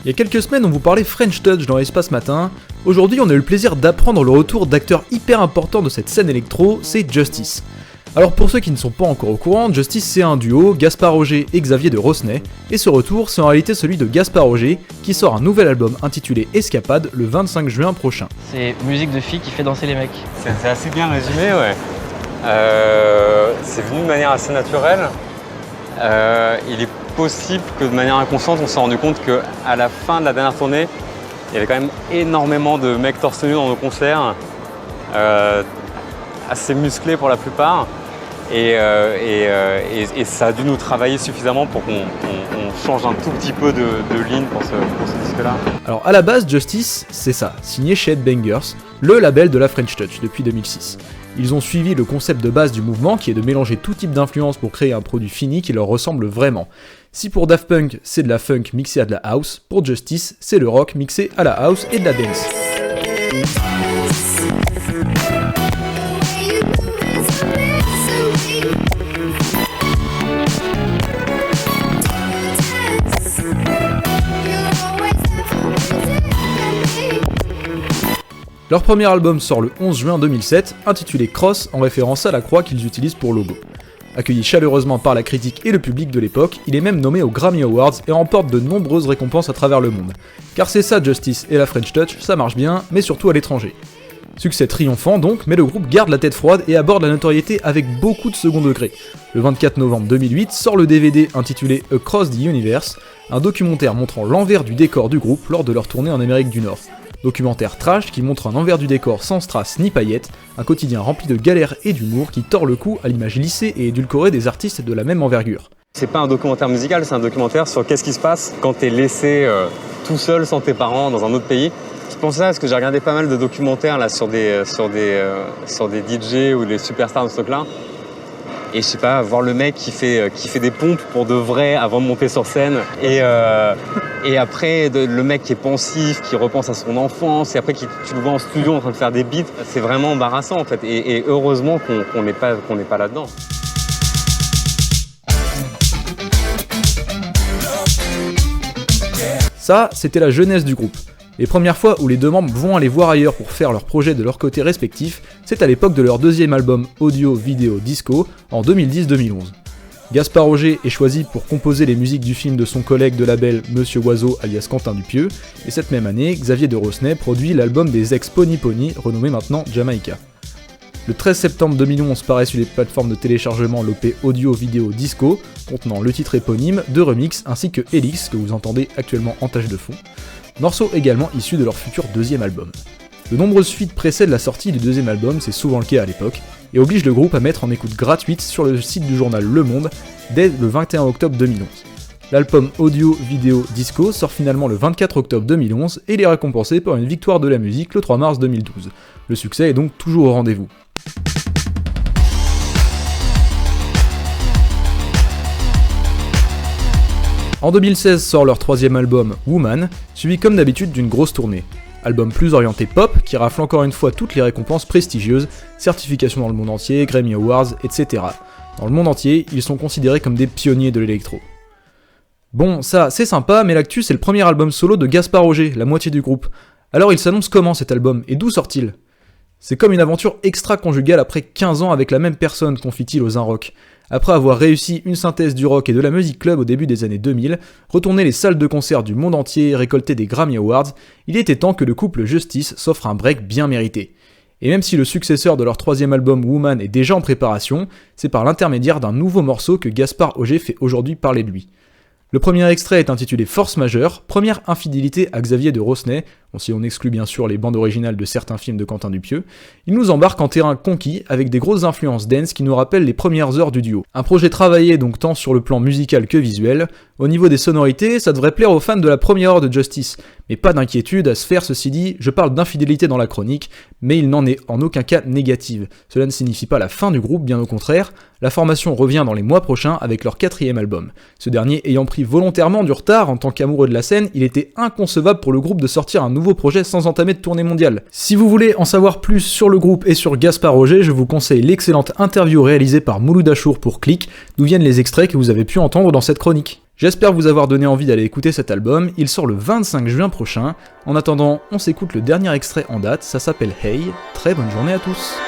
Il y a quelques semaines, on vous parlait French Touch dans Espace Matin. Aujourd'hui, on a eu le plaisir d'apprendre le retour d'acteurs hyper importants de cette scène électro, c'est Justice. Alors pour ceux qui ne sont pas encore au courant, Justice c'est un duo, Gaspard Roger et Xavier de Rosnay, et ce retour c'est en réalité celui de Gaspard Roger, qui sort un nouvel album intitulé Escapade le 25 juin prochain. C'est musique de fille qui fait danser les mecs. C'est assez bien résumé, ouais. C'est venu de manière assez naturelle. Il est possible que de manière inconsciente, on s'est rendu compte qu'à la fin de la dernière tournée, il y avait quand même énormément de mecs torse nu dans nos concerts, assez musclés pour la plupart. Et ça a dû nous travailler suffisamment pour qu'on change un tout petit peu de ligne pour ce disque-là. Alors à la base, Justice, c'est ça, signé chez Headbangers, le label de la French Touch depuis 2006. Ils ont suivi le concept de base du mouvement qui est de mélanger tout type d'influence pour créer un produit fini qui leur ressemble vraiment. Si pour Daft Punk c'est de la funk mixée à de la house, pour Justice c'est le rock mixé à la house et de la dance. Leur premier album sort le 11 juin 2007, intitulé Cross, en référence à la croix qu'ils utilisent pour logo. Accueilli chaleureusement par la critique et le public de l'époque, il est même nommé aux Grammy Awards et remporte de nombreuses récompenses à travers le monde. Car c'est ça Justice et la French Touch, ça marche bien, mais surtout à l'étranger. Succès triomphant donc, mais le groupe garde la tête froide et aborde la notoriété avec beaucoup de second degré. Le 24 novembre 2008 sort le DVD intitulé Across the Universe, un documentaire montrant l'envers du décor du groupe lors de leur tournée en Amérique du Nord. Documentaire trash qui montre un envers du décor sans strass ni paillettes, un quotidien rempli de galères et d'humour qui tord le cou à l'image lissée et édulcorée des artistes de la même envergure. C'est pas un documentaire musical, c'est un documentaire sur qu'est-ce qui se passe quand t'es laissé tout seul sans tes parents dans un autre pays. Je pense ça parce que j'ai regardé pas mal de documentaires là, sur des DJ ou des superstars de ce truc-là. Et je sais pas, voir le mec qui fait des pompes pour de vrai avant de monter sur scène. Et après, le mec qui est pensif, qui repense à son enfance, et après tu le vois en studio en train de faire des beats, c'est vraiment embarrassant en fait. Et heureusement qu'on n'est pas là-dedans. Ça, c'était la jeunesse du groupe. Les premières fois où les deux membres vont aller voir ailleurs pour faire leurs projets de leur côté respectif, c'est à l'époque de leur deuxième album Audio Video Disco en 2010-2011. Gaspard Roger est choisi pour composer les musiques du film de son collègue de label Monsieur Oiseau alias Quentin Dupieux, et cette même année, Xavier de Rosnay produit l'album des ex Pony Pony, renommé maintenant Jamaïca. Le 13 septembre 2011 paraît sur les plateformes de téléchargement l'OP Audio Video Disco, contenant le titre éponyme, deux remixes ainsi que Helix, que vous entendez actuellement en tâche de fond, morceau également issu de leur futur deuxième album. De nombreuses fuites précèdent la sortie du deuxième album, c'est souvent le cas à l'époque, et obligent le groupe à mettre en écoute gratuite sur le site du journal Le Monde dès le 21 octobre 2011. L'album Audio Video Disco sort finalement le 24 octobre 2011 et il est récompensé par une victoire de la musique le 3 mars 2012. Le succès est donc toujours au rendez-vous. En 2016 sort leur troisième album, Woman, suivi comme d'habitude d'une grosse tournée. Album plus orienté pop, qui rafle encore une fois toutes les récompenses prestigieuses, certifications dans le monde entier, Grammy Awards, etc. Dans le monde entier, ils sont considérés comme des pionniers de l'électro. Bon, ça c'est sympa, mais l'actu c'est le premier album solo de Gaspard Roger, la moitié du groupe. Alors il s'annonce comment cet album, et d'où sort-il ? C'est comme une aventure extra-conjugale après 15 ans avec la même personne, confie-t-il aux Rock. Après avoir réussi une synthèse du rock et de la musique club au début des années 2000, retourner les salles de concert du monde entier et récolter des Grammy Awards, il était temps que le couple Justice s'offre un break bien mérité. Et même si le successeur de leur troisième album Woman est déjà en préparation, c'est par l'intermédiaire d'un nouveau morceau que Gaspard Roger fait aujourd'hui parler de lui. Le premier extrait est intitulé Force majeure, première infidélité à Xavier de Rosnay, bon, si on exclut bien sûr les bandes originales de certains films de Quentin Dupieux. Il nous embarque en terrain conquis avec des grosses influences dance qui nous rappellent les premières heures du duo. Un projet travaillé donc tant sur le plan musical que visuel. Au niveau des sonorités, ça devrait plaire aux fans de la première heure de Justice, mais pas d'inquiétude à se faire, ceci dit, je parle d'infidélité dans la chronique, mais il n'en est en aucun cas négative. Cela ne signifie pas la fin du groupe, bien au contraire. La formation revient dans les mois prochains avec leur quatrième album. Ce dernier ayant pris volontairement du retard en tant qu'amoureux de la scène, il était inconcevable pour le groupe de sortir un nouveau projet sans entamer de tournée mondiale. Si vous voulez en savoir plus sur le groupe et sur Gaspard Roger, je vous conseille l'excellente interview réalisée par Mouloud Achour pour Click, d'où viennent les extraits que vous avez pu entendre dans cette chronique. J'espère vous avoir donné envie d'aller écouter cet album, il sort le 25 juin prochain. En attendant, on s'écoute le dernier extrait en date, ça s'appelle Hey, très bonne journée à tous.